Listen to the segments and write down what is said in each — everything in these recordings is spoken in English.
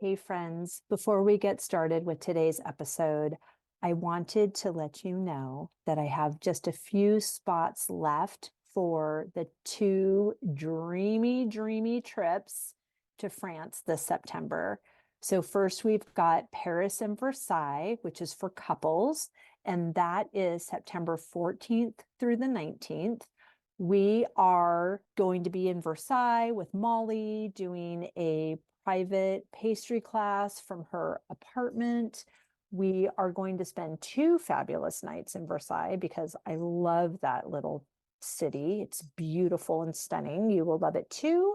Hey friends, before we get started with today's episode, I wanted to let you know that I have just a few spots left for the two dreamy trips to France this September. So first we've got Paris and Versailles, which is for couples, and that is September 14th through the 19th. We are going to be in Versailles with Molly doing a private pastry class from her apartment. We are going to spend 2 fabulous nights in Versailles because I love that little city. It's beautiful and stunning. You will love it too.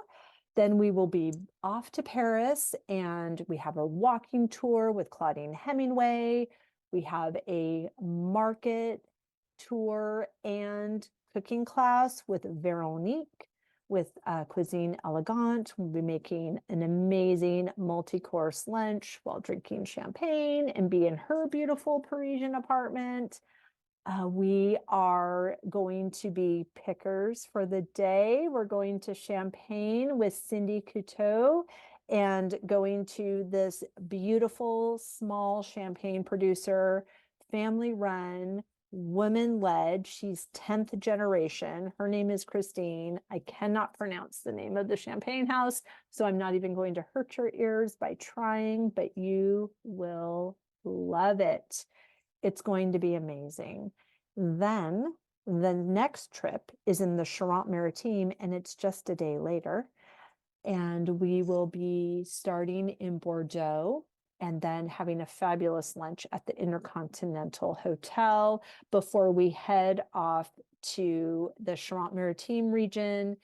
Then we will be off to Paris and we have a walking tour with Claudine Hemingway. We have a market tour and cooking class with Veronique with Cuisine Elegante. We'll be making an amazing multi-course lunch while drinking champagne and be in her beautiful Parisian apartment. We are going to be pickers for the day. We're going to Champagne with Cindy Couteau and going to this beautiful small champagne producer, family run, woman-led. She's 10th generation. Her name is Christine. I cannot pronounce the name of the champagne house, so I'm not even going to hurt your ears by trying, but you will love it. It's going to be amazing. Then the next trip is in the Charente-Maritime, and it's just a day later. And we will be starting in Bordeaux and then having a fabulous lunch at the Intercontinental Hotel before we head off to the Charente-Maritime region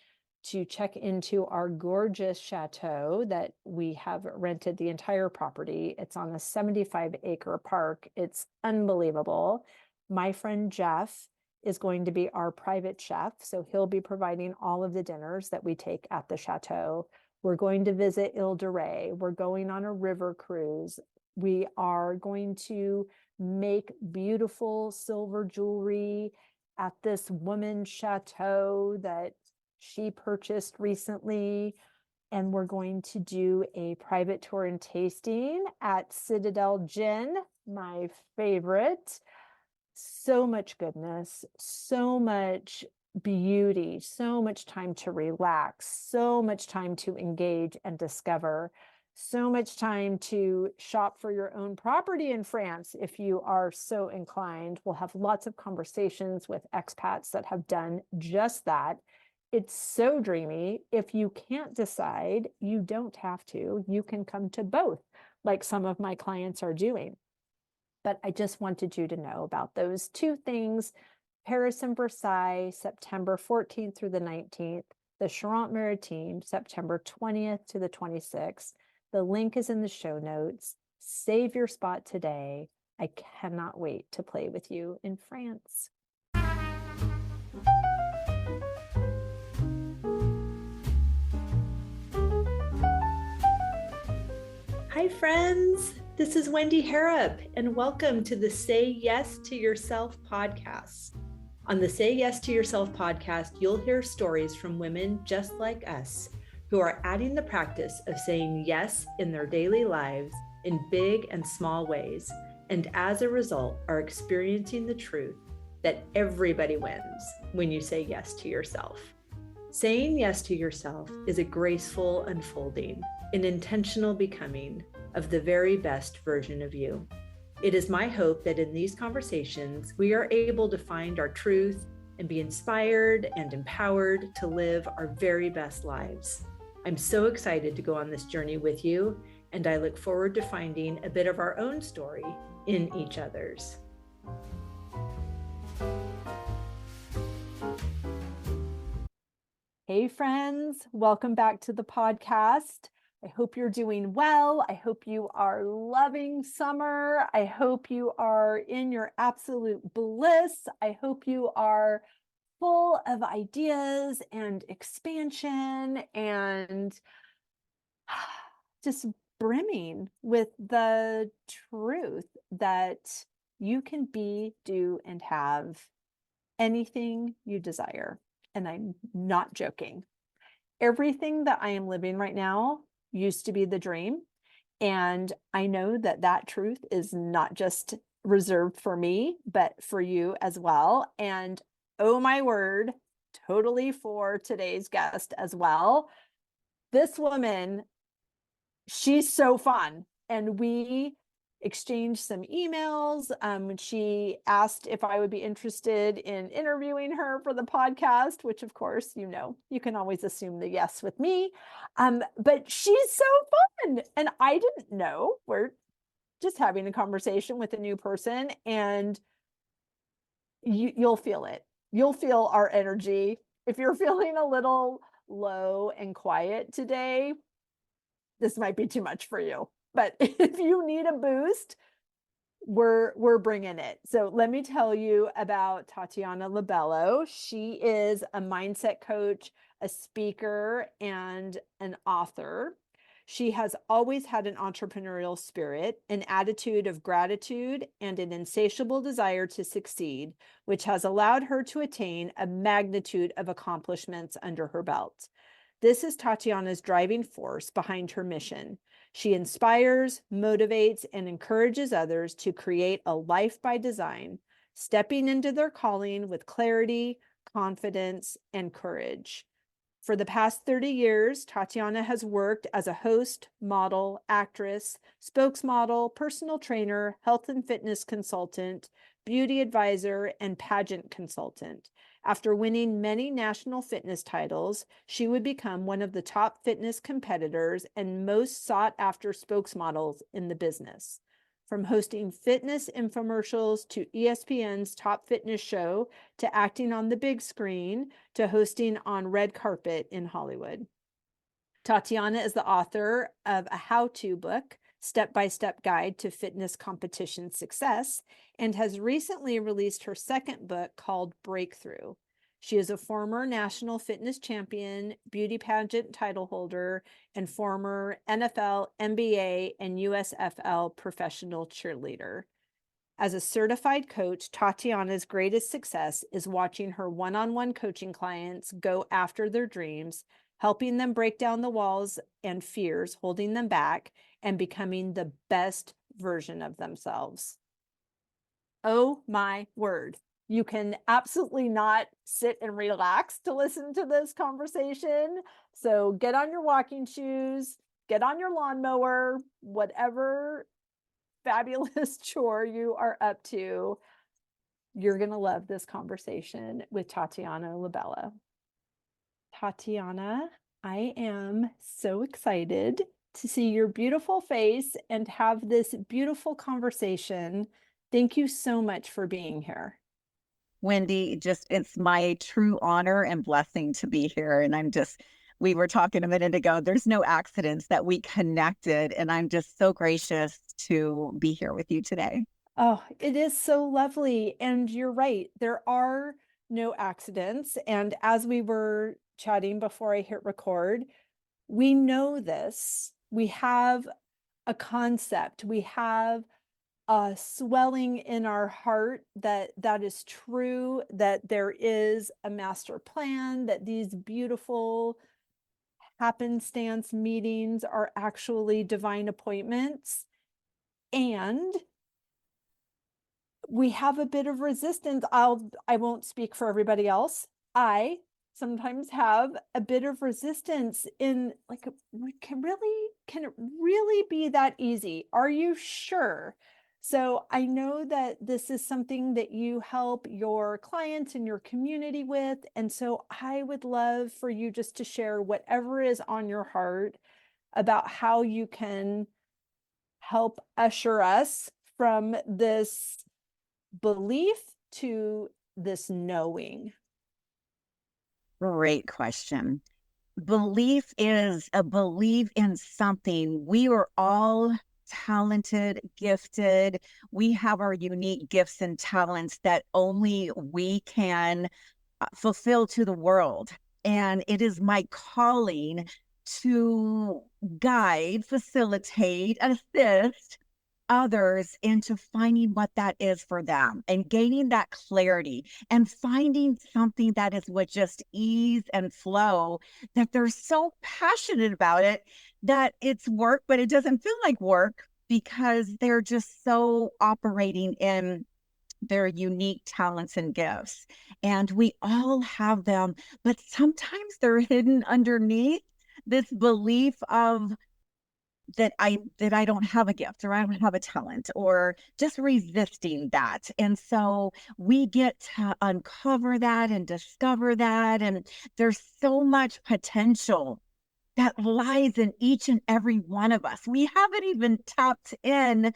to check into our gorgeous chateau that we have rented the entire property. It's on a 75-acre park. It's unbelievable. My friend Jeff is going to be our private chef, so he'll be providing all of the dinners that we take at the chateau. We're going to visit Ile de Ré. We're going on a river cruise. We are going to make beautiful silver jewelry at this woman's chateau that she purchased recently. And we're going to do a private tour and tasting at Citadel Gin, my favorite. So much goodness, so much beauty, so much time to relax, so much time to engage and discover, so much time to shop for your own property in France if you are so inclined. We'll have lots of conversations with expats that have done just that. It's so dreamy. If you can't decide, you don't have to. You can come to both, like some of my clients are doing. But I just wanted you to know about those two things: Paris and Versailles, September 14th through the 19th, the Charente-Maritime, September 20th to the 26th. The link is in the show notes. Save your spot today. I cannot wait to play with you in France. Hi, friends. This is Wendy Harrop, and welcome to the Say Yes to Yourself podcast. On the Say Yes to Yourself podcast, you'll hear stories from women just like us who are adding the practice of saying yes in their daily lives in big and small ways, and as a result are experiencing the truth that everybody wins when you say yes to yourself. Saying yes to yourself is a graceful unfolding, an intentional becoming of the very best version of you. It is my hope that in these conversations, we are able to find our truth and be inspired and empowered to live our very best lives. I'm so excited to go on this journey with you, and I look forward to finding a bit of our own story in each other's. Hey friends, welcome back to the podcast. I hope you're doing well. I hope you are loving summer. I hope you are in your absolute bliss. I hope you are full of ideas and expansion and just brimming with the truth that you can be, do, and have anything you desire. And I'm not joking. Everything that I am living right now used to be the dream. And I know that that truth is not just reserved for me, but for you as well. And oh my word, totally for today's guest as well. This woman, she's so fun. And we exchanged some emails. She asked if I would be interested in interviewing her for the podcast, which of course, you can always assume the yes with me. But she's so fun. And I didn't know. We're just having a conversation with a new person, and you'll feel it. You'll feel our energy. If you're feeling a little low and quiet today, this might be too much for you. But if you need a boost, we're bringing it. So let me tell you about Tatiana LaBello. She is a mindset coach, a speaker, and an author. She has always had an entrepreneurial spirit, an attitude of gratitude, and an insatiable desire to succeed, which has allowed her to attain a magnitude of accomplishments under her belt. This is Tatiana's driving force behind her mission. She inspires, motivates, and encourages others to create a life by design, stepping into their calling with clarity, confidence, and courage. For the past 30 years, Tatiana has worked as a host, model, actress, spokesmodel, personal trainer, health and fitness consultant, beauty advisor, and pageant consultant. After winning many national fitness titles, she would become one of the top fitness competitors and most sought-after spokesmodels in the business. From hosting fitness infomercials to ESPN's Top Fitness Show to acting on the big screen to hosting on red carpet in Hollywood. Tatiana is the author of a how-to book, Step-by-Step Guide to Fitness Competition Success, and has recently released her second book called Breakthrough. She is a former national fitness champion, beauty pageant title holder, and former NFL, NBA, and USFL professional cheerleader. As a certified coach, Tatiana's greatest success is watching her one-on-one coaching clients go after their dreams, helping them break down the walls and fears holding them back, and becoming the best version of themselves. Oh my word. You can absolutely not sit and relax to listen to this conversation. So get on your walking shoes, get on your lawnmower, whatever fabulous chore you are up to. You're going to love this conversation with Tatiana LaBello. Tatiana, I am so excited to see your beautiful face and have this beautiful conversation. Thank you so much for being here. Wendy, it's my true honor and blessing to be here. And we were talking a minute ago, there's no accidents that we connected. And I'm just so gracious to be here with you today. Oh, it is so lovely. And you're right, there are no accidents. And as we were chatting before I hit record, we know this. We have a concept. We have a swelling in our heart that is true, that there is a master plan, that these beautiful happenstance meetings are actually divine appointments. And we have a bit of resistance. I won't speak for everybody else. I sometimes have a bit of resistance in like, can it really be that easy? Are you sure? So I know that this is something that you help your clients and your community with. And so I would love for you just to share whatever is on your heart about how you can help usher us from this belief to this knowing. Great question. Belief is a belief in something. We are all talented, gifted. We have our unique gifts and talents that only we can fulfill to the world. And it is my calling to guide, facilitate, assist others into finding what that is for them and gaining that clarity and finding something that is with just ease and flow, that they're so passionate about it that it's work, but it doesn't feel like work because they're just so operating in their unique talents and gifts. And we all have them, but sometimes they're hidden underneath this belief of that I don't have a gift or I don't have a talent or just resisting that. And so we get to uncover that and discover that. And there's so much potential that lies in each and every one of us. We haven't even tapped in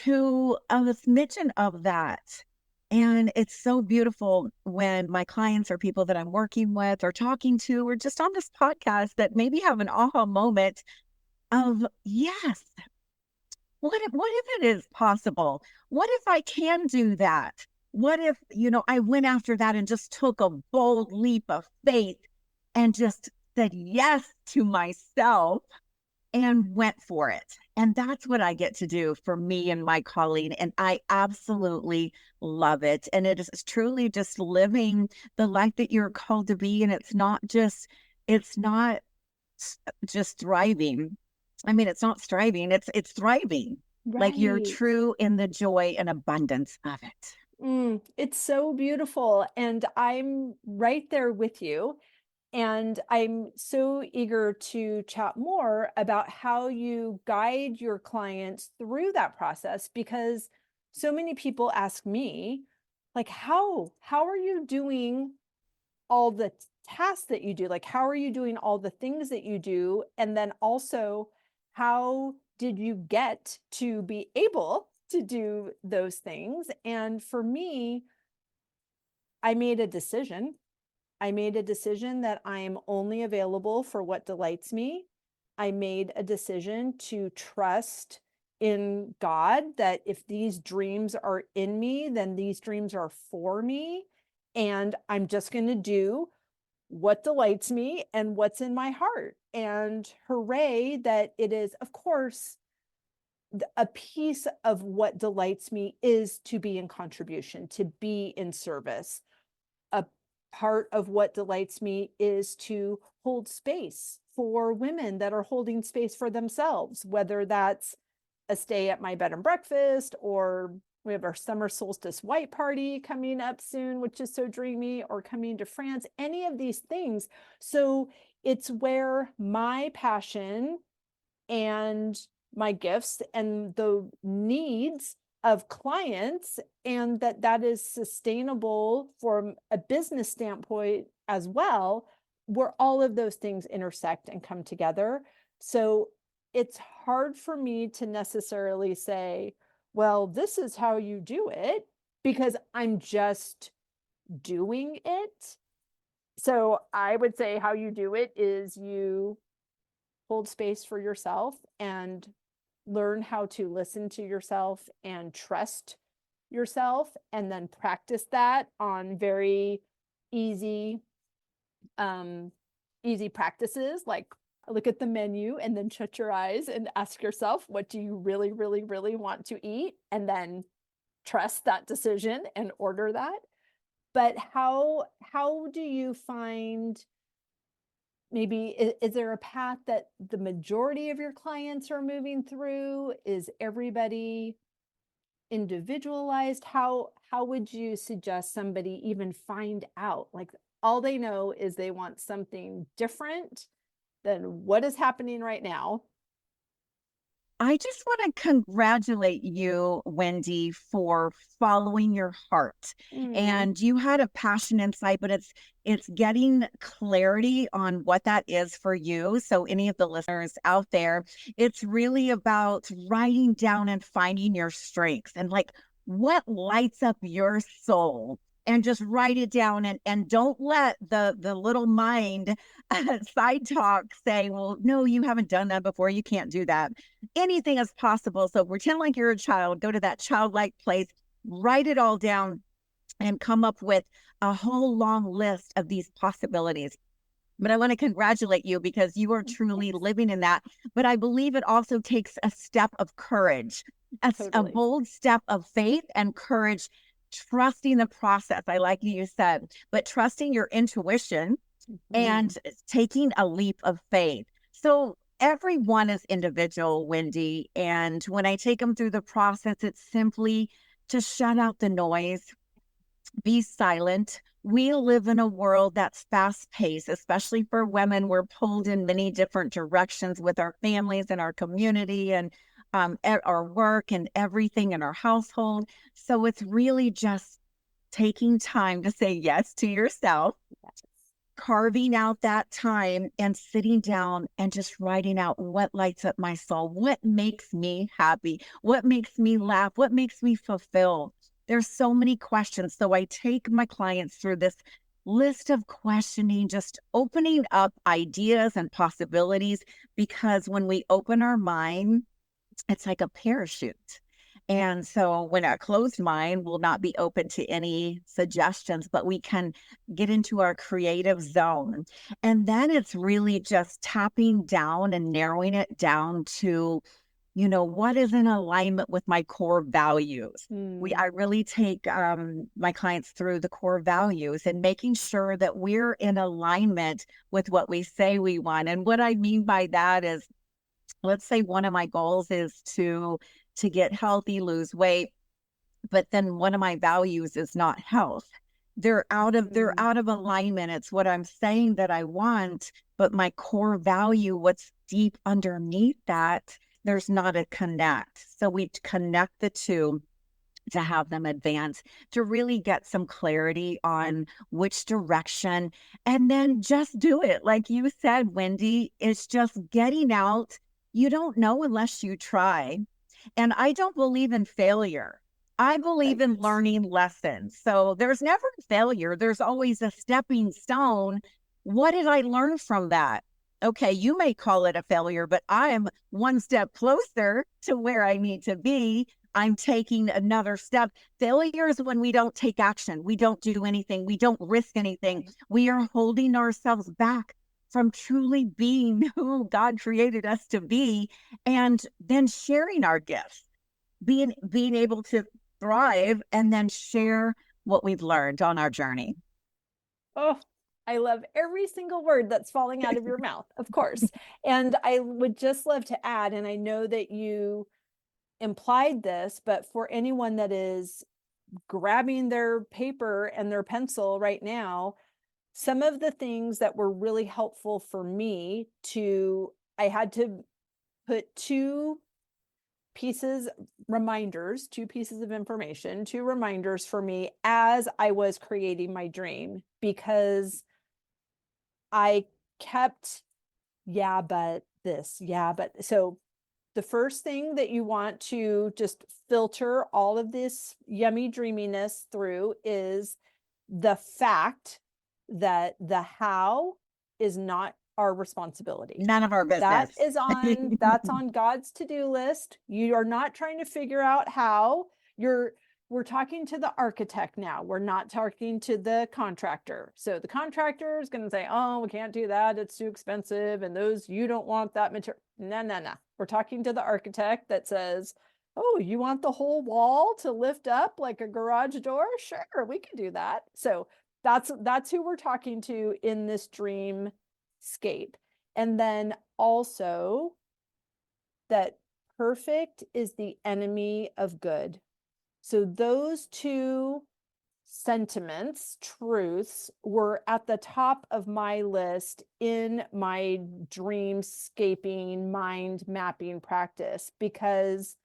to a smidgen of that. And it's so beautiful when my clients or people that I'm working with or talking to or just on this podcast that maybe have an aha moment of, yes, what if it is possible? What if I can do that? What if, I went after that and just took a bold leap of faith and just said yes to myself and went for it. And that's what I get to do for me and my calling. And I absolutely love it. And it is truly just living the life that you're called to be. And it's not just thriving. I mean, it's not striving, it's thriving. Like you're Right. true in the joy and abundance of it. It's so beautiful. And I'm right there with you. And I'm so eager to chat more about how you guide your clients through that process, because so many people ask me, like, how are you doing all the tasks that you do? Like, how are you doing all the things that you do? And then also, how did you get to be able to do those things? And for me, I made a decision. I made a decision that I am only available for what delights me. I made a decision to trust in God, that if these dreams are in me, then these dreams are for me. And I'm just going to do what delights me and what's in my heart. And hooray that it is, of course, a piece of what delights me is to be in contribution, to be in service. A part of what delights me is to hold space for women that are holding space for themselves, whether that's a stay at my bed and breakfast, or we have our summer solstice white party coming up soon, which is so dreamy, or coming to France, any of these things. So it's where my passion and my gifts and the needs of clients, and that is sustainable from a business standpoint as well, where all of those things intersect and come together. So it's hard for me to necessarily say, well, this is how you do it, because I'm just doing it. So I would say how you do it is you hold space for yourself and learn how to listen to yourself and trust yourself, and then practice that on very easy easy practices, like look at the menu and then shut your eyes and ask yourself, what do you really really really want to eat, and then trust that decision and order that. But how do you find, maybe is there a path that the majority of your clients are moving through? Is everybody individualized? How would you suggest somebody even find out? Like, all they know is they want something different than what is happening right now. I just want to congratulate you, Wendy, for following your heart. Mm, And you had a passion inside, but it's getting clarity on what that is for you. So any of the listeners out there, it's really about writing down and finding your strengths and like what lights up your soul. And just write it down and don't let the little mind side talk say, well, no, you haven't done that before. You can't do that. Anything is possible. So pretend like you're a child, go to that childlike place, write it all down, and come up with a whole long list of these possibilities. But I want to congratulate you because you are truly thanks. living in that. But I believe it also takes a step of courage, a Totally. bold step of faith and courage, trusting the process. I like you said, but trusting your intuition Mhm. and taking a leap of faith. So everyone is individual, Wendy. And when I take them through the process, it's simply to shut out the noise, be silent. We live in a world that's fast paced, especially for women. We're pulled in many different directions with our families and our community and at our work and everything in our household. So it's really just taking time to say yes to yourself, carving out that time and sitting down and just writing out what lights up my soul, what makes me happy, what makes me laugh, what makes me fulfilled. There's so many questions. So I take my clients through this list of questioning, just opening up ideas and possibilities, because when we open our mind, it's like a parachute. And so when a closed mind will not be open to any suggestions, but we can get into our creative zone. And then it's really just tapping down and narrowing it down to, what is in alignment with my core values. I really take my clients through the core values and making sure that we're in alignment with what we say we want. And what I mean by that is, let's say one of my goals is to get healthy, lose weight, but then one of my values is not health. They're out of alignment. It's what I'm saying that I want, but my core value, what's deep underneath that, there's not a connect. So we connect the two to have them advance, to really get some clarity on which direction, and then just do it. Like you said, Wendy, it's just getting out. You don't know unless you try. And I don't believe in failure. I believe in learning lessons. So there's never failure. There's always a stepping stone. What did I learn from that? Okay, you may call it a failure, but I'm one step closer to where I need to be. I'm taking another step. Failure is when we don't take action. We don't do anything. We don't risk anything. We are holding ourselves back from truly being who God created us to be, and then sharing our gifts, being able to thrive and then share what we've learned on our journey. Oh, I love every single word that's falling out of your mouth, of course. And I would just love to add, and I know that you implied this, but for anyone that is grabbing their paper and their pencil right now, some of the things that were really helpful for me I had to put two pieces of information, two reminders for me as I was creating my dream, because I kept, so the first thing that you want to just filter all of this yummy dreaminess through is the fact that the how is not our responsibility. None of our business. That's on God's to-do list. You are not trying to figure out how. We're talking to the architect now. We're not talking to the contractor. So the contractor is going to say, oh, we can't do that. It's too expensive. And you don't want that material. No. We're talking to the architect that says, oh, you want the whole wall to lift up like a garage door? Sure, we can do that. So that's who we're talking to in this dreamscape. And then also that perfect is the enemy of good. So those two sentiments, truths, were at the top of my list in my dreamscaping, mind mapping practice, because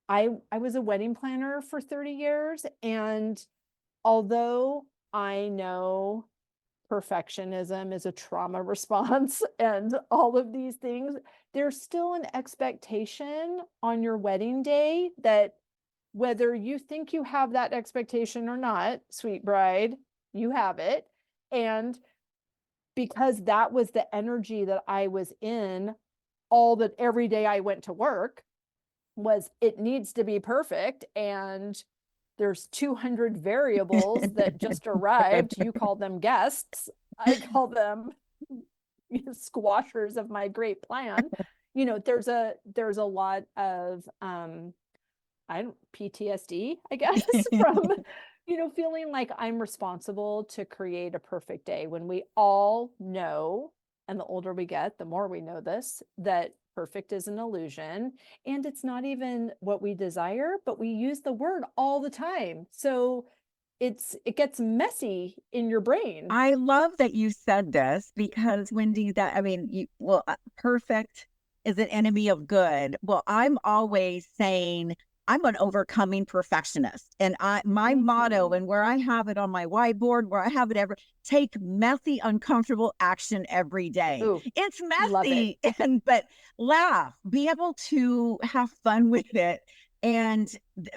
I was a wedding planner for 30 years. And although I know perfectionism is a trauma response and all of these things, there's still an expectation on your wedding day that, whether you think you have that expectation or not, sweet bride, you have it. And because that was the energy that I was in every day I went to work, was it needs to be perfect. And there's 200 variables that just arrived. You call them guests. I call them squashers of my great plan. There's a lot of PTSD, I guess, from feeling like I'm responsible to create a perfect day, when we all know and the older we get, the more we know this, that perfect is an illusion. And it's not even what we desire, but we use the word all the time. So it gets messy in your brain. I love that you said this because Wendy, perfect is an enemy of good. Well, I'm always saying I'm an overcoming perfectionist. And my motto, and where I have it on my whiteboard, where I have it ever, take messy, uncomfortable action every day. Ooh, It's love it. messy, but laugh, be able to have fun with it. And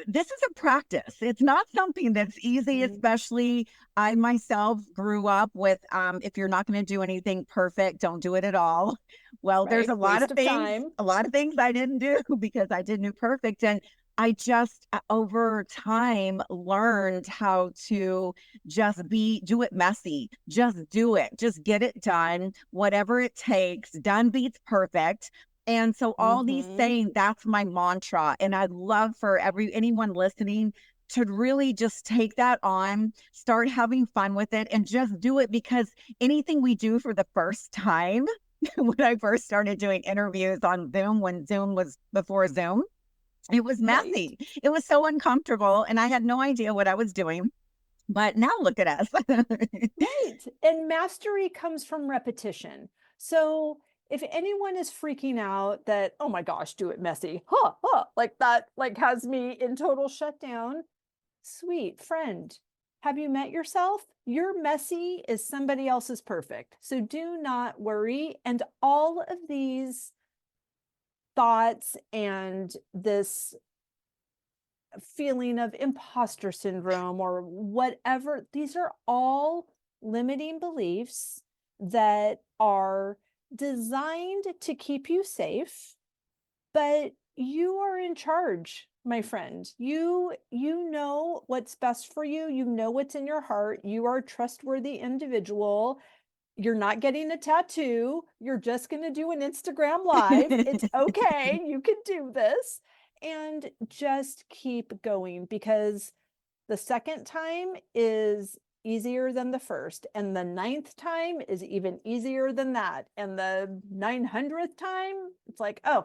this is a practice. It's not something that's easy, especially I myself grew up with if you're not going to do anything perfect, don't do it at all. Well, there's Right? Waste of time. a lot of things I didn't do because I didn't do perfect. And I just over time learned how to do it messy, just do it, just get it done, whatever it takes. Done beats perfect. And so all these saying, that's my mantra. And I'd love for anyone listening to really just take that on, start having fun with it, and just do it, because anything we do for the first time, when I first started doing interviews on Zoom, when Zoom was before Zoom, it was messy. Right. It was so uncomfortable, and I had no idea what I was doing. But now look at us. Right. And mastery comes from repetition. So if anyone is freaking out that, oh my gosh, do it messy, like that, like has me in total shutdown, sweet friend, have you met yourself? Your messy is somebody else's perfect. So do not worry. And all of these thoughts and this feeling of imposter syndrome or whatever, these are all limiting beliefs that are designed to keep you safe, but you are in charge, my friend. You know what's best for you. You know what's in your heart. You are a trustworthy individual. You're not getting a tattoo. You're just going to do an Instagram live. It's okay. You can do this. And just keep going, because the second time is easier than the first. And the ninth time is even easier than that. And the 900th time, it's like, oh,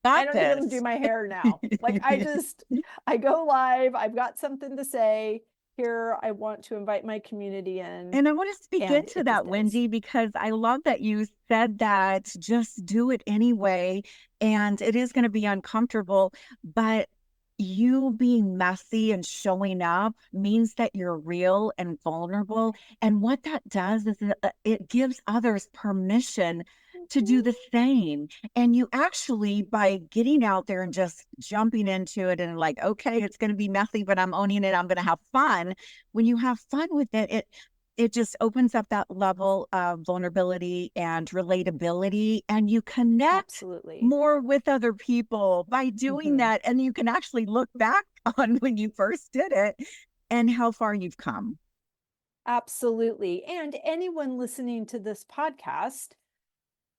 I don't even do my hair now. Like I go live. I've got something to say here. I want to invite my community in. And I want to speak into that, Wendy, because I love that you said that just do it anyway. And it is going to be uncomfortable, but you being messy and showing up means that you're real and vulnerable. And what that does is it gives others permission to do the same. And you actually, by getting out there and just jumping into it and like, okay, it's going to be messy, but I'm owning it. I'm going to have fun. When you have fun with it, it just opens up that level of vulnerability and relatability, and you connect more with other people by doing that. And you can actually look back on when you first did it and how far you've come. Absolutely. And anyone listening to this podcast,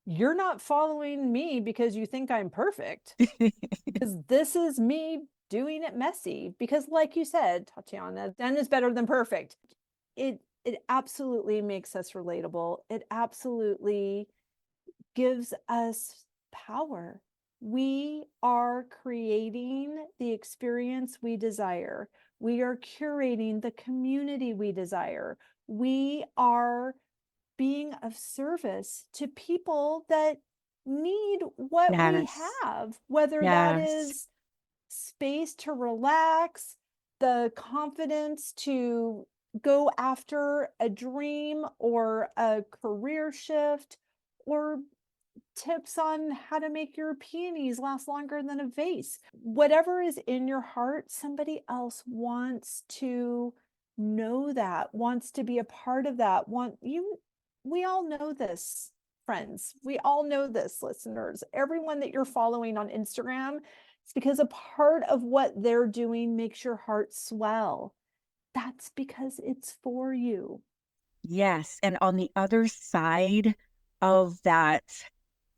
you're not following me because you think I'm perfect, because this is me doing it messy. Because like you said, Tatiana, done is better than perfect. It absolutely makes us relatable. It absolutely gives us power. We are creating the experience we desire. We are curating the community we desire. We are being of service to people that need what we have, whether that is space to relax, the confidence to go after a dream or a career shift, or tips on how to make your peonies last longer than a vase. Whatever is in your heart, somebody else wants to know that, wants to be a part of that. We all know this, friends. We all know this, listeners. Everyone that you're following on Instagram, it's because a part of what they're doing makes your heart swell. That's because it's for you. Yes. And on the other side of that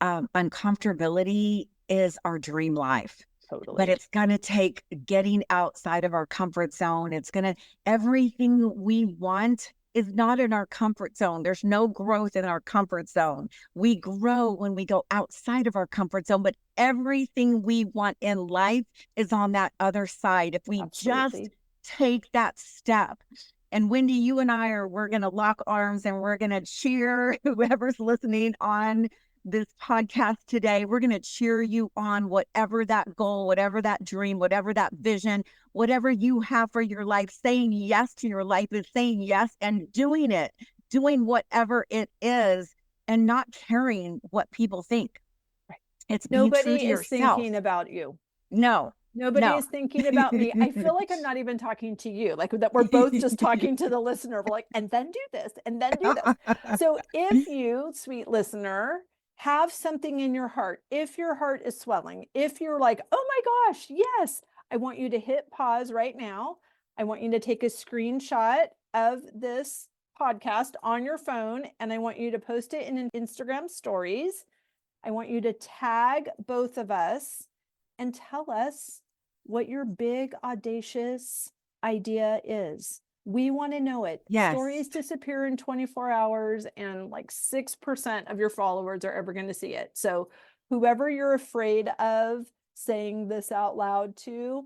uncomfortability is our dream life. Totally. But it's going to take getting outside of our comfort zone. It's going to, everything we want is not in our comfort zone. There's no growth in our comfort zone. We grow when we go outside of our comfort zone, but everything we want in life is on that other side. If we just Absolutely. take that step. And Wendy, you and we're going to lock arms and we're going to cheer whoever's listening on this podcast today. We're going to cheer you on, whatever that goal, whatever that dream, whatever that vision, whatever you have for your life. Saying yes to your life is saying yes and doing it, doing whatever it is, and not caring what people think. Right. It's being true Nobody to is yourself. thinking about you. No, Nobody no. is thinking about me. I feel like I'm not even talking to you, like that we're both just talking to the listener. We're like, and then do this, and then do this. So if you, sweet listener, have something in your heart, if your heart is swelling, if you're like, oh my gosh, yes, I want you to hit pause right now. I want you to take a screenshot of this podcast on your phone, and I want you to post it in an Instagram stories. I want you to tag both of us and tell us what your big, audacious idea is. We want to know it. Yes. Stories disappear in 24 hours, and like 6% of your followers are ever going to see it. So, whoever you're afraid of saying this out loud to,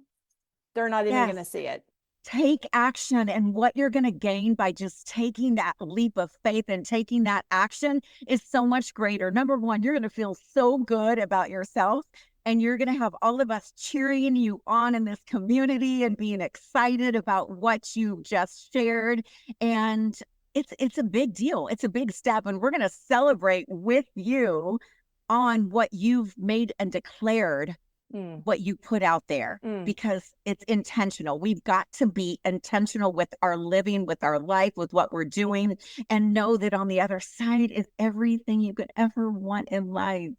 they're not even going to see it. Take action, and what you're going to gain by just taking that leap of faith and taking that action is so much greater. Number one, you're going to feel so good about yourself, and you're going to have all of us cheering you on in this community and being excited about what you just shared. And it's a big deal. It's a big step, and we're going to celebrate with you on what you've made and declared, what you put out there, because it's intentional. We've got to be intentional with our living, with our life, with what we're doing, and know that on the other side is everything you could ever want in life.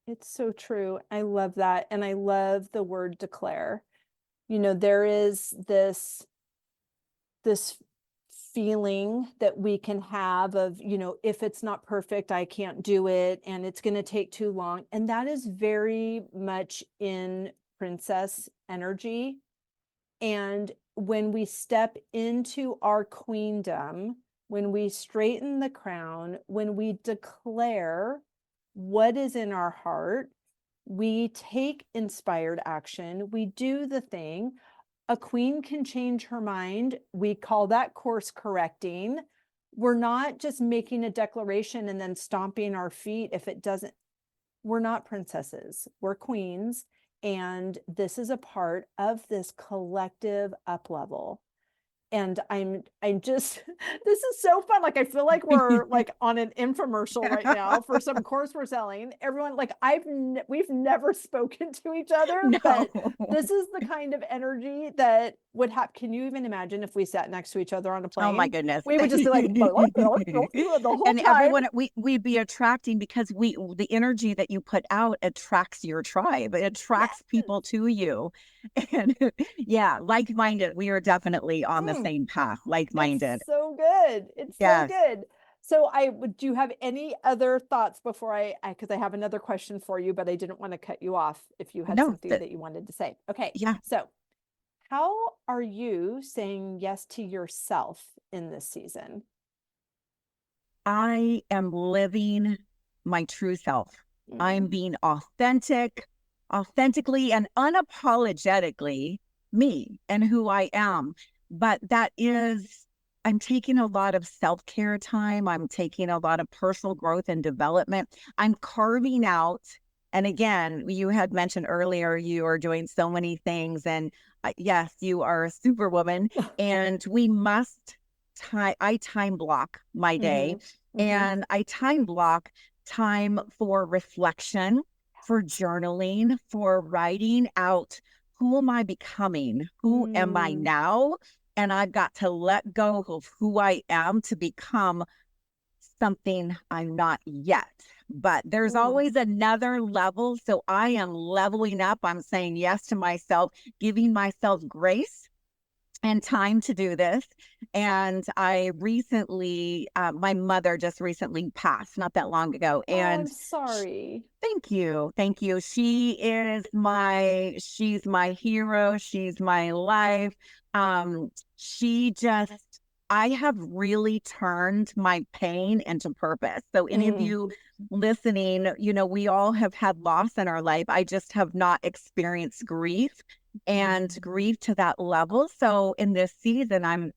It's so true. I love that. And I love the word declare. You know, there is this feeling that we can have of, you know, if it's not perfect, I can't do it, and it's going to take too long. And that is very much in princess energy. And when we step into our queendom, when we straighten the crown, when we declare what is in our heart, we take inspired action, we do the thing. A queen can change her mind. We call that course correcting. We're not just making a declaration and then stomping our feet if it doesn't. We're not princesses, we're queens. And this is a part of this collective up level. And I'm just, this is so fun. Like, I feel like we're like on an infomercial right now for some course we're selling. Everyone, like, we've never spoken to each other, No. but this is the kind of energy that would happen. Can you even imagine if we sat next to each other on a plane? Oh my goodness. We would just be like, the whole and time. Everyone, we'd be attracting, because the energy that you put out attracts your tribe. It attracts people to you. And yeah, like-minded. We are definitely on the same path, like-minded. It's so good. It's so good. So do you have any other thoughts before because I have another question for you, but I didn't want to cut you off if you had something that you wanted to say. Okay. Yeah. So how are you saying yes to yourself in this season? I am living my true self. I'm being authentically and unapologetically me and who I am. But I'm taking a lot of self-care time. I'm taking a lot of personal growth and development. I'm carving out, and again, you had mentioned earlier, you are doing so many things. And yes, you are a superwoman. And we must I time block my day. And I time block time for reflection, for journaling, for writing out, who am I becoming? Who am I now? And I've got to let go of who I am to become something I'm not yet. But there's always another level. So I am leveling up. I'm saying yes to myself, giving myself grace and time to do this. And I recently, my mother just recently passed not that long ago. And I'm sorry. Thank you. Thank you. She's my hero. She's my life. She just I have really turned my pain into purpose. So any of Mm. you listening, you know, we all have had loss in our life. I just have not experienced grief and grief to that level. So in this season, I'm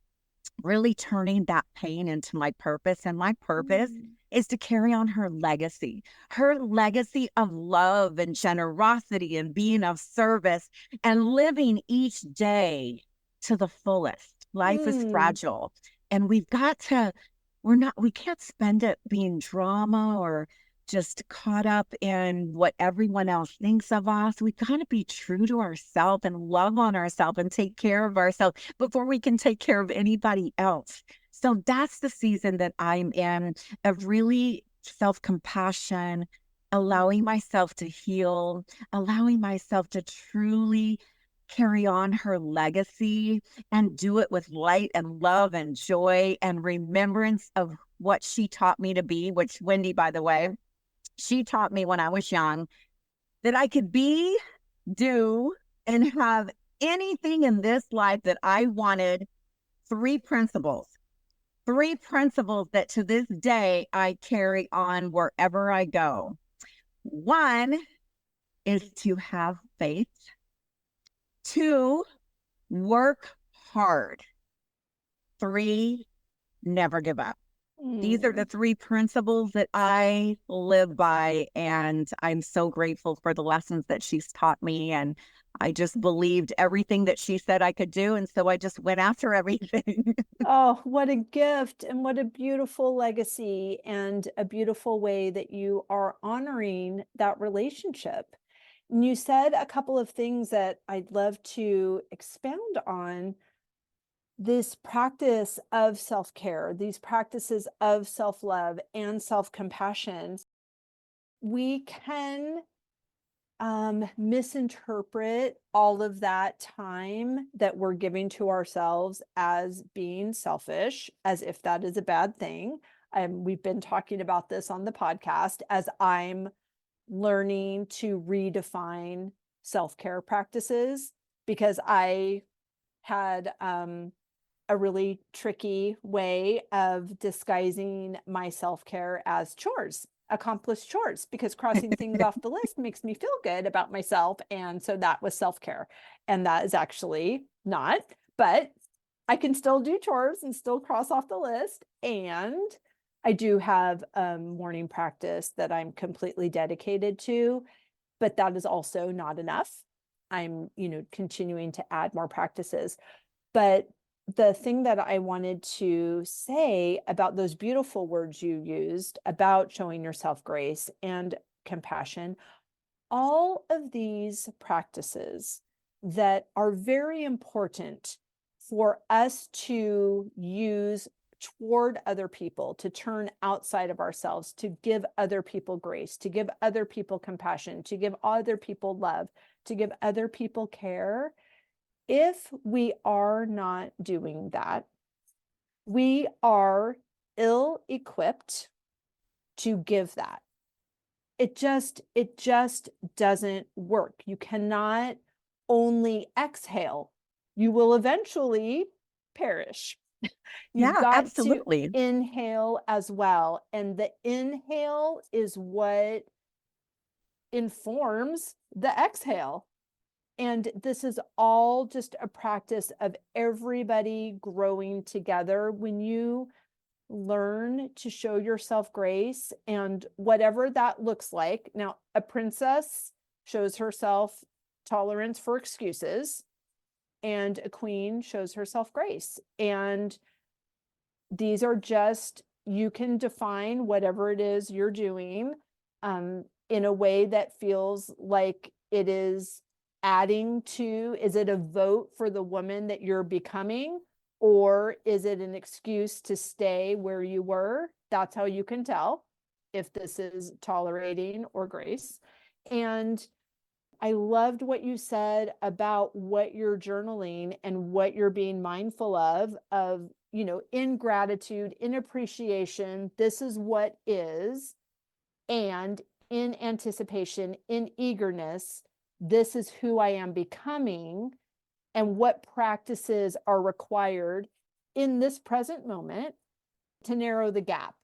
really turning that pain into my purpose. And my purpose Mm. is to carry on her legacy of love and generosity and being of service and living each day to the fullest. Life is Mm. fragile. And we can't spend it being drama or just caught up in what everyone else thinks of us. We got to be true to ourselves and love on ourselves and take care of ourselves before we can take care of anybody else. So that's the season that I'm in, of really self-compassion, allowing myself to heal, allowing myself to truly carry on her legacy and do it with light and love and joy and remembrance of what she taught me to be, which Wendy, by the way, she taught me when I was young that I could be, do, and have anything in this life that I wanted. Three principles, three principles that to this day I carry on wherever I go. One is to have faith. Two, work hard. Three, never give up. These are the Mm. three principles that I live by. And I'm so grateful for the lessons that she's taught me. And I just believed everything that she said I could do. And so I just went after everything. Oh, what a gift and what a beautiful legacy and a beautiful way that you are honoring that relationship. And you said a couple of things that I'd love to expound on. This practice of self-care, these practices of self-love and self-compassion, we can misinterpret all of that time that we're giving to ourselves as being selfish, as if that is a bad thing. We've been talking about this on the podcast as I'm learning to redefine self-care practices because I had a really tricky way of disguising my self-care as chores, accomplished chores, because crossing things off the list makes me feel good about myself. And so that was self-care. And that is actually not, but I can still do chores and still cross off the list. And I do have a morning practice that I'm completely dedicated to, but that is also not enough. I'm, continuing to add more practices. But the thing that I wanted to say about those beautiful words you used about showing yourself grace and compassion, all of these practices that are very important for us to use toward other people, to turn outside of ourselves, to give other people grace, to give other people compassion, to give other people love, to give other people care. If we are not doing that, we are ill-equipped to give that. It just doesn't work. You cannot only exhale. You will eventually perish. You've Yeah, got to absolutely. inhale as well. And the inhale is what informs the exhale. And this is all just a practice of everybody growing together. When you learn to show yourself grace and whatever that looks like. Now, a princess shows herself tolerance for excuses, and a queen shows herself grace. And these are just, you can define whatever it is you're doing in a way that feels like it is adding to, is it a vote for the woman that you're becoming? Or is it an excuse to stay where you were? That's how you can tell if this is tolerating or grace. And I loved what you said about what you're journaling and what you're being mindful of, in gratitude, in appreciation, this is what is, and in anticipation, in eagerness, this is who I am becoming, and what practices are required in this present moment to narrow the gap,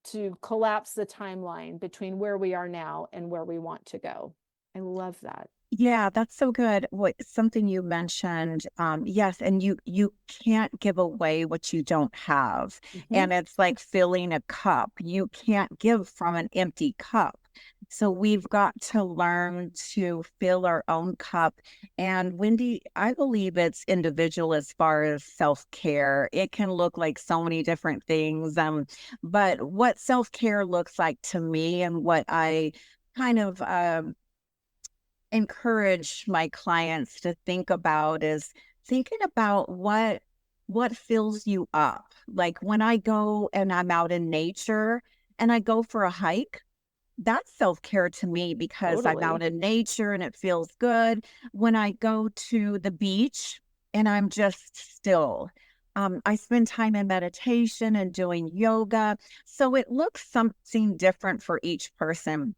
to collapse the timeline between where we are now and where we want to go. I love that. Yeah, that's so good. What something you mentioned, yes, and you can't give away what you don't have. Mhm. And it's like filling a cup. You can't give from an empty cup. So we've got to learn to fill our own cup. And Wendy, I believe it's individual as far as self-care. It can look like so many different things. But what self-care looks like to me and what I kind of encourage my clients to think about is thinking about what fills you up. Like when I go and I'm out in nature and I go for a hike, that's self-care to me because I'm out Totally. in nature and it feels good. When I go to the beach and I'm just still, I spend time in meditation and doing yoga. So it looks something different for each person.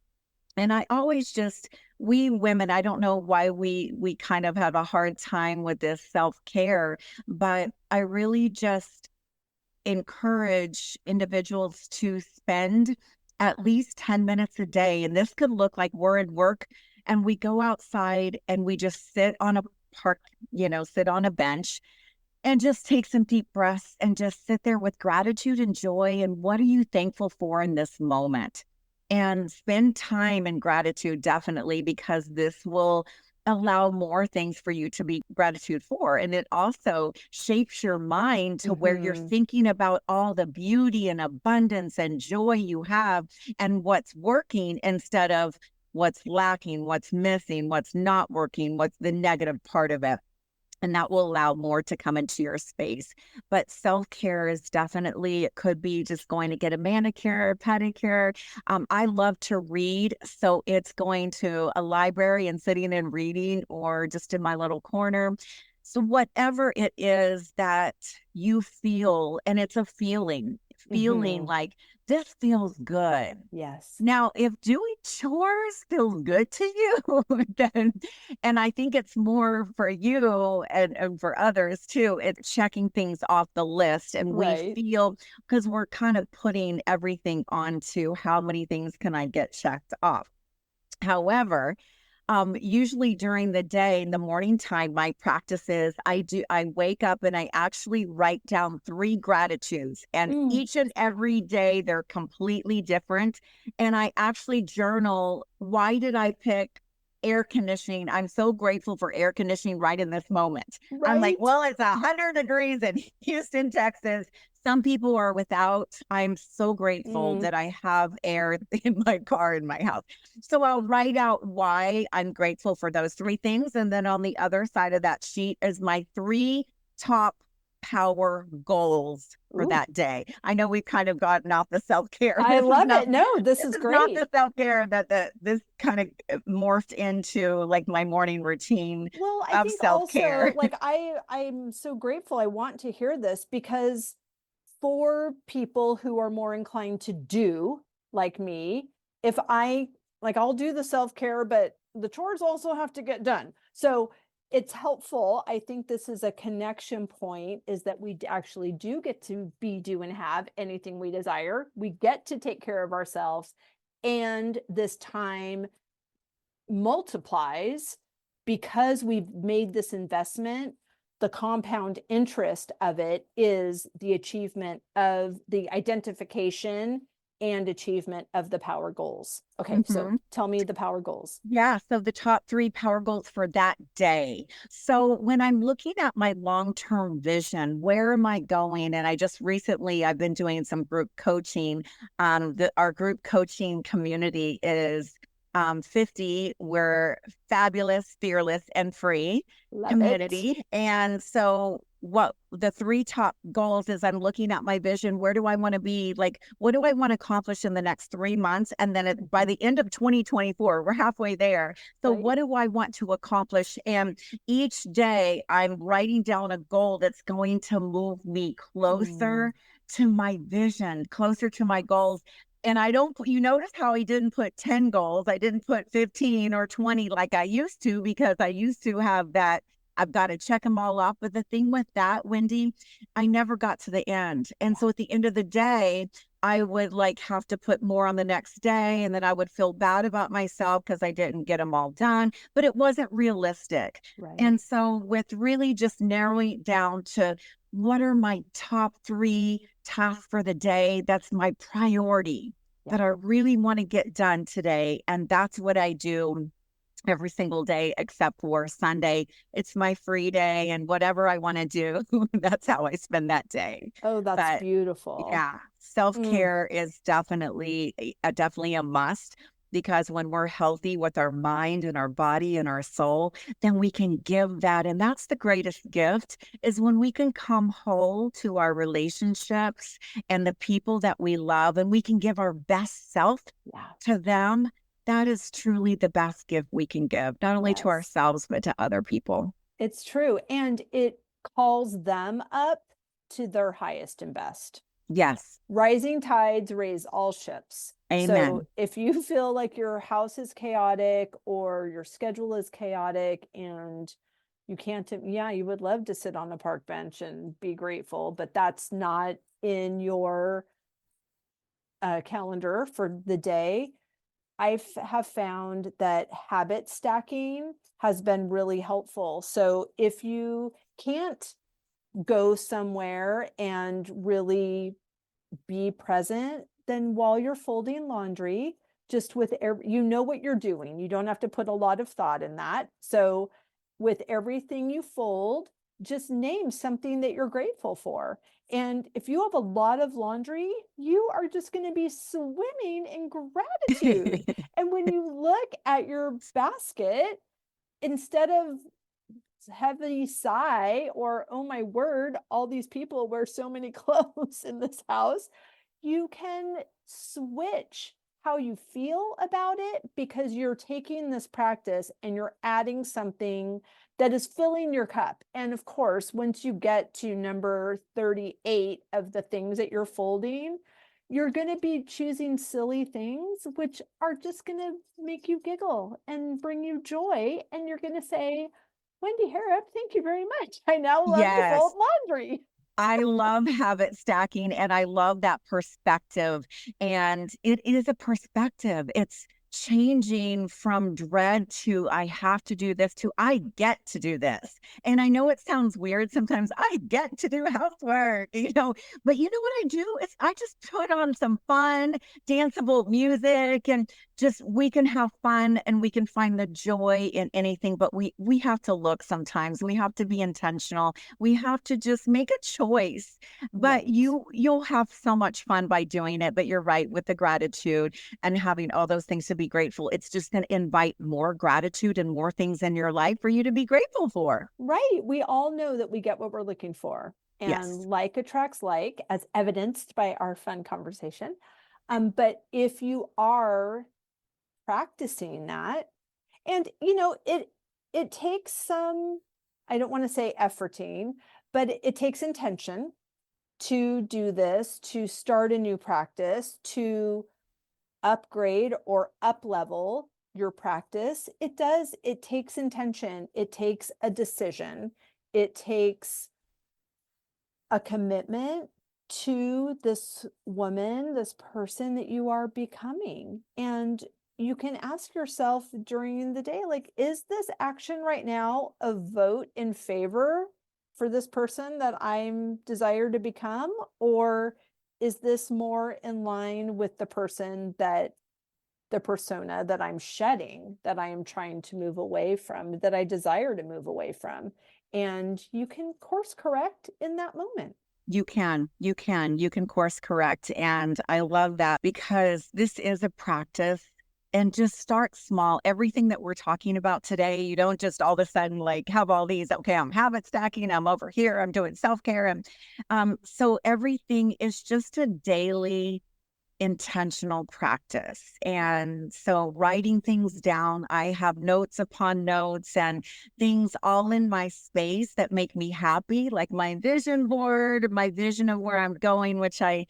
And I always just we women, I don't know why we kind of have a hard time with this self-care, but I really just encourage individuals to spend at least 10 minutes a day. And this could look like we're at work and we go outside and we just sit on a park, sit on a bench and just take some deep breaths and just sit there with gratitude and joy. And what are you thankful for in this moment? And spend time in gratitude, definitely, because this will allow more things for you to be gratitude for. And it also shapes your mind to where you're Mhm. thinking about all the beauty and abundance and joy you have and what's working instead of what's lacking, what's missing, what's not working, what's the negative part of it. And that will allow more to come into your space. But self-care is definitely, it could be just going to get a manicure, pedicure. I love to read. So it's going to a library and sitting and reading or just in my little corner. So whatever it is that you feel, and it's a feeling Mhm. like this feels good. Yes. Now, if doing chores feels good to you, then, and I think it's more for you and for others too, it's checking things off the list. And we Right. feel, because we're kind of putting everything onto how many things can I get checked off. However, usually during the day, in the morning time, my practice is I wake up and I actually write down 3 gratitudes. And Mm. each and every day they're completely different. And I actually journal, why did I pick air conditioning? I'm so grateful for air conditioning right in this moment. I'm like, Right? well, it's 100 degrees in Houston, Texas. Some people are without. I'm so grateful Mm. that I have air in my car, in my house. So I'll write out why I'm grateful for those 3 things. And then on the other side of that sheet is my 3 top power goals for Ooh. that day. I know we've kind of gotten off the self-care. I love it. No, this This is is not great. the self-care that this kind of morphed into like my morning routine Well, I of think also self-care. like I'm so grateful. I want to hear this because for people who are more inclined to do like me, if I like I'll do the self-care, but the chores also have to get done. So it's helpful. I think this is a connection point is that we actually do get to be, do, and have anything we desire. We get to take care of ourselves. And this time multiplies because we've made this investment. The compound interest of it is the achievement of the identification and achievement of the power goals. Okay, so Mhm. tell me the power goals. Yeah, so the top 3 power goals for that day. So when I'm looking at my long-term vision, where am I going? And I just recently I've been doing some group coaching. Our group coaching community is 50. We're fabulous, fearless, and free Love it. community. And so what the 3 top goals is, I'm looking at my vision. Where do I want to be? Like, what do I want to accomplish in the next 3 months? And then by Mhm. the end of 2024, we're halfway there. So Right? what do I want to accomplish? And each day I'm writing down a goal that's going to move me Mm. closer to my vision, closer to my goals. And I don't, you notice how I didn't put 10 goals. I didn't put 15 or 20 like I used to, because I used to have that I've got to check them all off. But the thing with that, Wendy, I never got to the end. And so at the end of the day, I would like have to put more on the next day. And then I would feel bad about myself because I didn't get them all done, but it wasn't realistic. Right. And so with really just narrowing it down to what are my top 3 tasks for the day, that's my priority that I really want to get done today. And that's what I do every single day except for Sunday. It's my free day, and whatever I want to do, that's how I spend that day. Oh, that's But beautiful. yeah, self-care is definitely a must, because when we're healthy with our mind and our body and our soul, then we can give that. And that's the greatest gift, is when we can come whole to our relationships and the people that we love, and we can give our best self Yeah. to them. That is truly the best gift we can give, not only to Yes. ourselves, but to other people. It's true. And it calls them up to their highest and best. Yes. Rising tides raise all ships. So Amen. if you feel like your house is chaotic or your schedule is chaotic and you can't, yeah, you would love to sit on a park bench and be grateful, but that's not in your calendar for the day. I have found that habit stacking has been really helpful. So if you can't go somewhere and really be present, then while you're folding laundry, just with you know what you're doing. You don't have to put a lot of thought in that. So with everything you fold, just name something that you're grateful for. And if you have a lot of laundry, you are just going to be swimming in gratitude. And when you look at your basket, instead of heavy sigh or, oh my word, all these people wear so many clothes in this house, you can switch how you feel about it, because you're taking this practice and you're adding something that is filling your cup. And of course, once you get to number 38 of the things that you're folding, you're going to be choosing silly things, which are just going to make you giggle and bring you joy. And you're going to say, Wendy Harrop, thank you very much. I now love to fold Yes. laundry. I love habit stacking, and I love that perspective. And it is a perspective. It's changing from dread to I have to do this to I get to do this. And I know it sounds weird sometimes. I get to do housework, but you know what I do is I just put on some fun, danceable music, and just we can have fun and we can find the joy in anything. But we have to look sometimes. We have to be intentional. We have to just make a choice. But Right. you'll have so much fun by doing it. But you're right, with the gratitude and having all those things to be grateful, it's just going to invite more gratitude and more things in your life for you to be grateful for. Right. We all know that we get what we're looking for. And Yes. like attracts like, as evidenced by our fun conversation. But if you are practicing that, and it takes some, I don't want to say efforting, but it takes intention to do this, to start a new practice, to upgrade or up level your practice. It takes intention, it takes a decision, it takes a commitment to this woman, this person that you are becoming. And you can ask yourself during the day, like, is this action right now a vote in favor for this person that I'm desired to become? Or is this more in line with the persona that I'm shedding, that I am trying to move away from, that I desire to move away from? And you can course correct in that moment. You can course correct. And I love that, because this is a practice. And just start small. Everything that we're talking about today, you don't just all of a sudden like have all these, okay, I'm habit stacking, I'm over here, I'm doing self-care. And so everything is just a daily intentional practice. And so writing things down, I have notes upon notes and things all in my space that make me happy, like my vision board, my vision of where I'm going, which I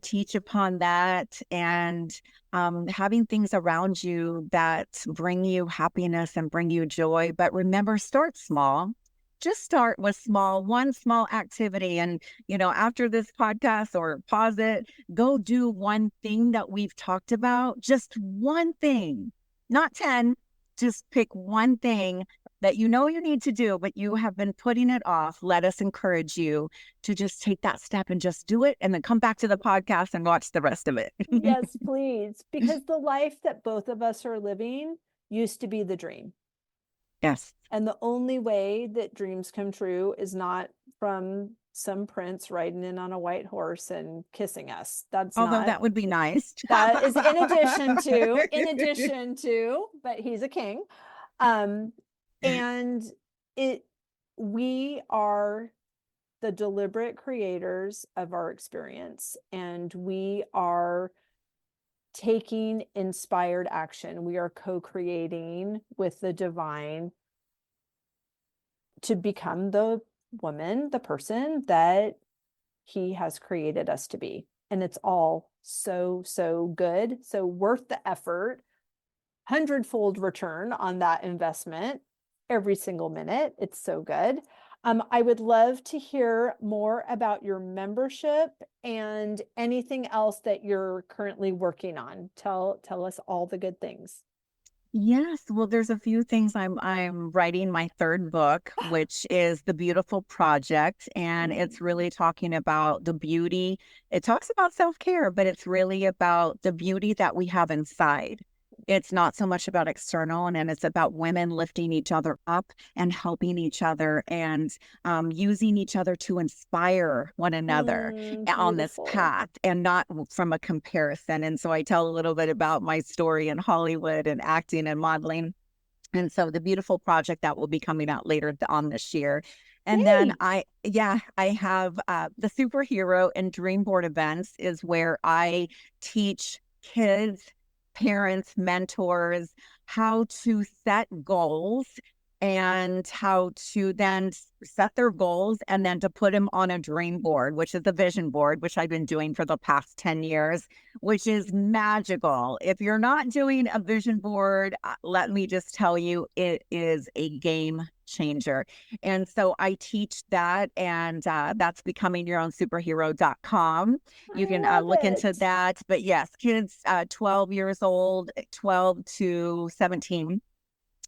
teach upon that. And having things around you that bring you happiness and bring you joy. But remember, start small. just start with one small activity. And, after this podcast, or pause it, go do one thing that we've talked about, just one thing, not 10, just pick one thing that you need to do, but you have been putting it off. Let us encourage you to just take that step and just do it, and then come back to the podcast and watch the rest of it. Yes, please. Because the life that both of us are living used to be the dream. Yes. And the only way that dreams come true is not from some prince riding in on a white horse and kissing us. Although that would be nice. That is in addition to, but he's a king. And we are the deliberate creators of our experience, and we are taking inspired action. We are co-creating with the divine to become the woman, the person that he has created us to be. And it's all so, so good. So worth the effort, 100-fold return on that investment every single minute. It's so good. I would love to hear more about your membership and anything else that you're currently working on. Tell us all the good things. Yes, well, there's a few things. I'm writing my third book, which is The Beautiful Project, and it's really talking about the beauty. It talks about self-care, but it's really about the beauty that we have inside. It's not so much about external, and it's about women lifting each other up and helping each other, and using each other to inspire one another on this path, and not from a comparison. And so I tell a little bit about my story in Hollywood and acting and modeling. And so The Beautiful Project, that will be coming out later on this year. And Yay. then I have the Superhero and Dream Board events, is where I teach kids, parents, mentors, how to set goals, and how to then set their goals, and then to put them on a dream board, which is a vision board, which I've been doing for the past 10 years, which is magical. If you're not doing a vision board, let me just tell you, it is a game changer. And so I teach that, and that's becomingyourownsuperhero.com. You can look into that. But yes, kids 12 years old, 12 to 17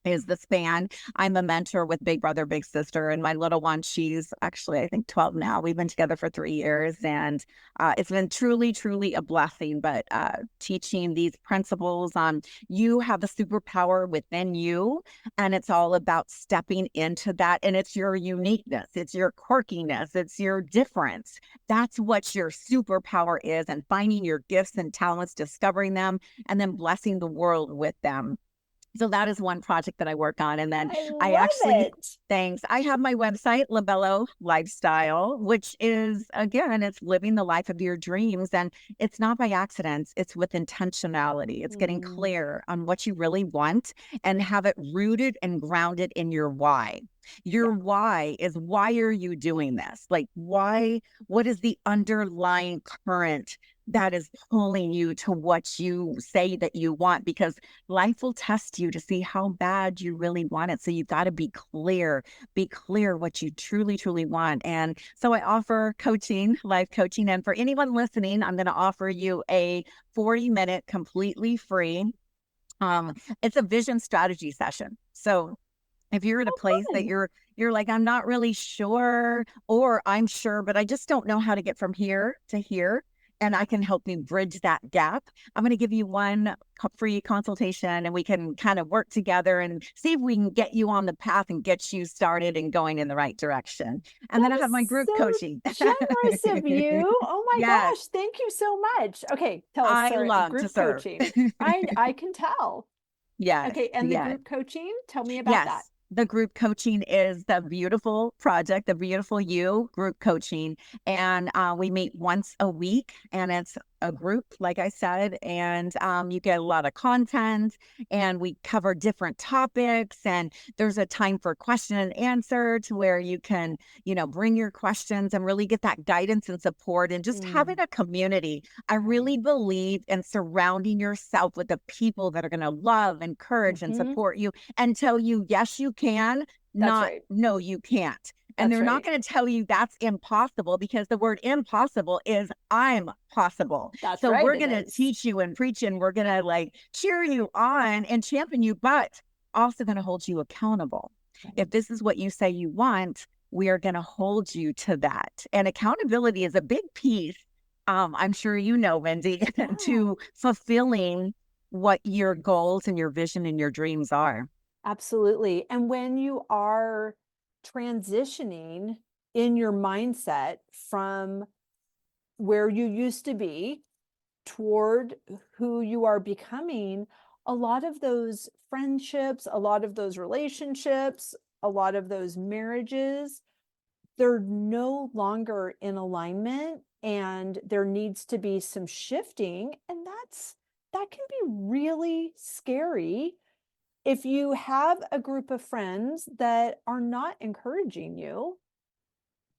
is the span. I'm a mentor with Big Brother, Big Sister, and my little one, she's actually, I think, 12 now. We've been together for 3 years, and it's been truly, truly a blessing. But teaching these principles on, you have a superpower within you, and it's all about stepping into that. And it's your uniqueness, it's your quirkiness, it's your difference. That's what your superpower is, and finding your gifts and talents, discovering them, and then blessing the world with them. So that is one project that I work on. And then I actually, thanks. I have my website, LaBello Lifestyle, which is, again, it's living the life of your dreams. And it's not by accident. It's with intentionality. It's getting clear on what you really want, and have it rooted and grounded in your why. Your why is, why are you doing this? Like, why? What is the underlying current that is pulling you to what you say that you want? Because life will test you to see how bad you really want it. So you've got to be clear what you truly, truly want. And so I offer coaching, life coaching. And for anyone listening, I'm going to offer you a 40-minute, completely free. It's a vision strategy session. So if you're in a place that you're like, I'm not really sure, or I'm sure, but I just don't know how to get from here to here, and I can help you bridge that gap, I'm going to give you one free consultation, and we can kind of work together and see if we can get you on the path and get you started and going in the right direction. And then I have my group coaching. Generous of you. Oh my gosh. Thank you so much. Okay. Tell us. I love group to serve. coaching. I can tell. Yeah. Okay. And the group coaching, tell me about that. The group coaching is The Beautiful Project, The Beautiful You group coaching. And we meet once a week, and it's a group, like I said, and you get a lot of content, and we cover different topics, and there's a time for question and answer, to where you can, bring your questions and really get that guidance and support, and just having a community. I really believe in surrounding yourself with the people that are going to love, encourage, and support you, and tell you, yes, you can, That's not, right. no, you can't. And That's they're not right. going to tell you that's impossible, because the word impossible is I'm possible. That's So right. we're It going to is. teach you and preach, and we're going to like cheer you on and champion you, but also going to hold you accountable. Right. If this is what you say you want, we are going to hold you to that. And accountability is a big piece, I'm sure you know, Wendy, Yeah. to fulfilling what your goals and your vision and your dreams are. Absolutely. And when you are transitioning in your mindset from where you used to be toward who you are becoming, a lot of those friendships, a lot of those relationships, a lot of those marriages, they're no longer in alignment, and there needs to be some shifting. And that can be really scary if you have a group of friends that are not encouraging you.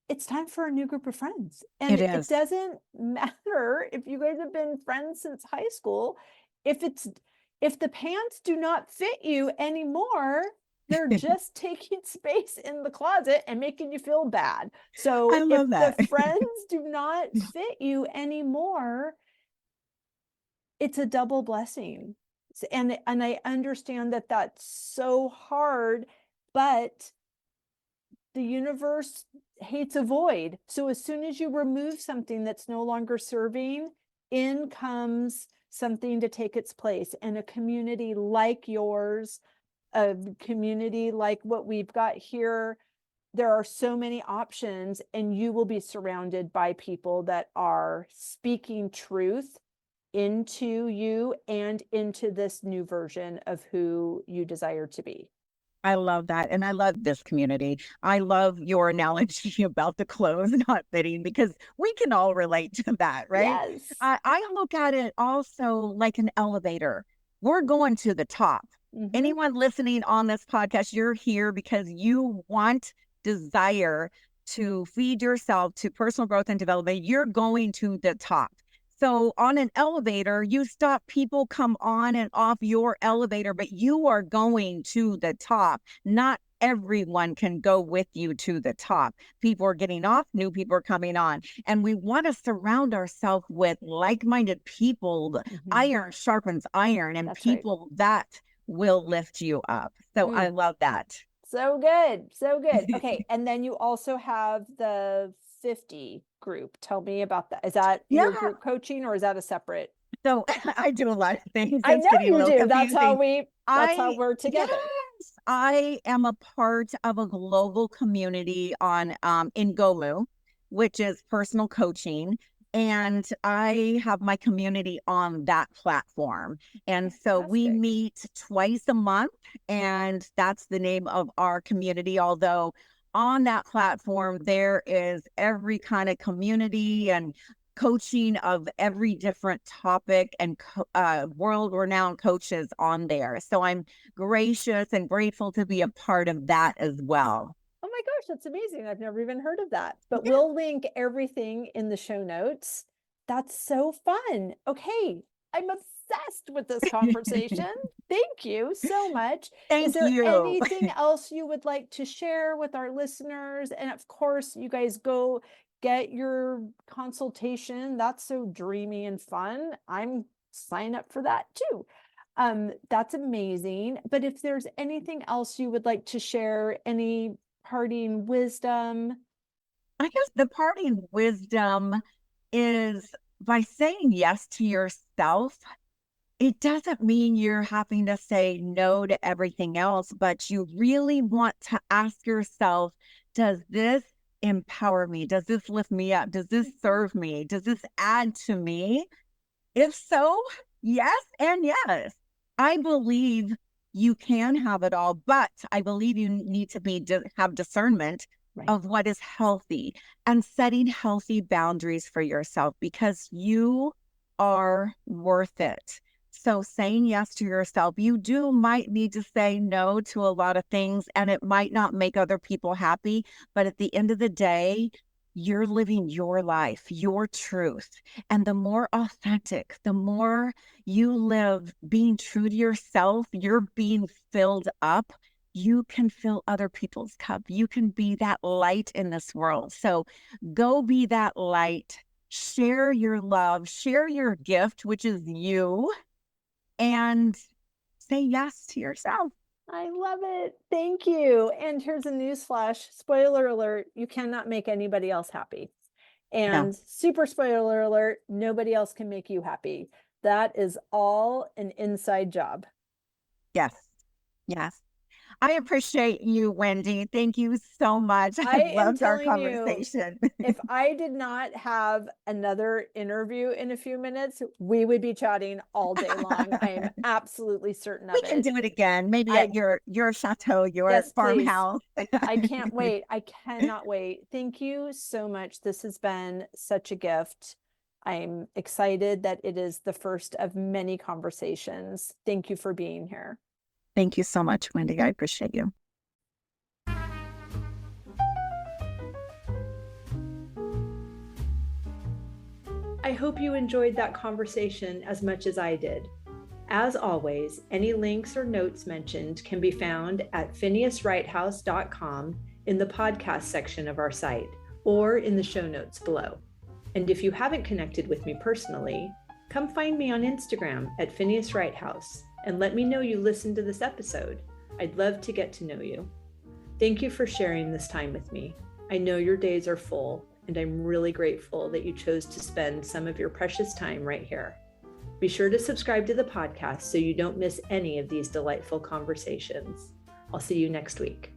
It's time for a new group of friends. It And it is. doesn't matter if you guys have been friends since high school. If it's if the pants do not fit you anymore, they're just taking space in the closet and making you feel bad. So I if love the that. friends do not fit you anymore, it's a double blessing. And I understand that that's so hard, but the universe hates a void. So as soon as you remove something that's no longer serving, in comes something to take its place. And a community like yours, a community like what we've got here, there are so many options, and you will be surrounded by people that are speaking truth into you and into this new version of who you desire to be. I love that. And I love this community. I love your analogy about the clothes not fitting, because we can all relate to that, right? Yes. I look at it also like an elevator. We're going to the top. Mm-hmm. Anyone listening on this podcast, you're here because you want, desire to feed yourself to personal growth and development. You're going to the top. So on an elevator, you stop, people come on and off your elevator, but you are going to the top. Not everyone can go with you to the top. People are getting off, new people are coming on. And we want to surround ourselves with like-minded people. Mm-hmm. Iron sharpens iron, and That's right. people that will lift you up. So I Mm. love that. So good. So good. Okay. And then you also have the 50 group. Tell me about that. Is that your Yeah. group coaching, or is that a separate? So I do a lot of things. I It's know getting a you little do. confusing. That's how I, we're yes, together. I am a part of a global community on in Gomu, which is personal coaching. And I have my community on that platform. And so we Fantastic. meet twice a month, and that's the name of our community. Although on that platform, there is every kind of community and coaching of every different topic, and world renowned coaches on there. So I'm gracious and grateful to be a part of that as well. Oh my gosh, that's amazing. I've never even heard of that. But we'll link everything in the show notes. That's so fun. Okay. I'm obsessed with this conversation. Thank you so much. Is Thank there you. anything else you would like to share with our listeners? And of course, you guys go get your consultation. That's so dreamy and fun. I'm sign up for that too. That's amazing. But if there's anything else you would like to share, any parting wisdom? I guess the parting wisdom is, by saying yes to yourself, it doesn't mean you're having to say no to everything else, but you really want to ask yourself, does this empower me? Does this lift me up? Does this serve me? Does this add to me? If so, yes and yes. I believe you can have it all, but I believe you need to have discernment Right. of what is healthy and setting healthy boundaries for yourself, because you are worth it. So saying yes to yourself, you do might need to say no to a lot of things, and it might not make other people happy, but at the end of the day, you're living your life, your truth. And the more authentic, the more you live being true to yourself, you're being filled up, you can fill other people's cup. You can be that light in this world. So go be that light, share your love, share your gift, which is you, and say yes to yourself. I love it. Thank you. And here's a newsflash. Spoiler alert, you cannot make anybody else happy. No. And super spoiler alert, nobody else can make you happy. That is all an inside job. Yes. Yes. I appreciate you, Wendy. Thank you so much. I I am loved our telling you, conversation. if I did not have another interview in a few minutes, we would be chatting all day long. I am absolutely certain of We it. can do it again, maybe I, at your chateau, your yes, please. farmhouse. I can't wait. I cannot wait. Thank you so much. This has been such a gift. I'm excited that it is the first of many conversations. Thank you for being here. Thank you so much, Wendy. I appreciate you. I hope you enjoyed that conversation as much as I did. As always, any links or notes mentioned can be found at phineaswrighthouse.com in the podcast section of our site or in the show notes below. And if you haven't connected with me personally, come find me on Instagram at Phineas Wrighthouse and let me know you listened to this episode. I'd love to get to know you. Thank you for sharing this time with me. I know your days are full, and I'm really grateful that you chose to spend some of your precious time right here. Be sure to subscribe to the podcast so you don't miss any of these delightful conversations. I'll see you next week.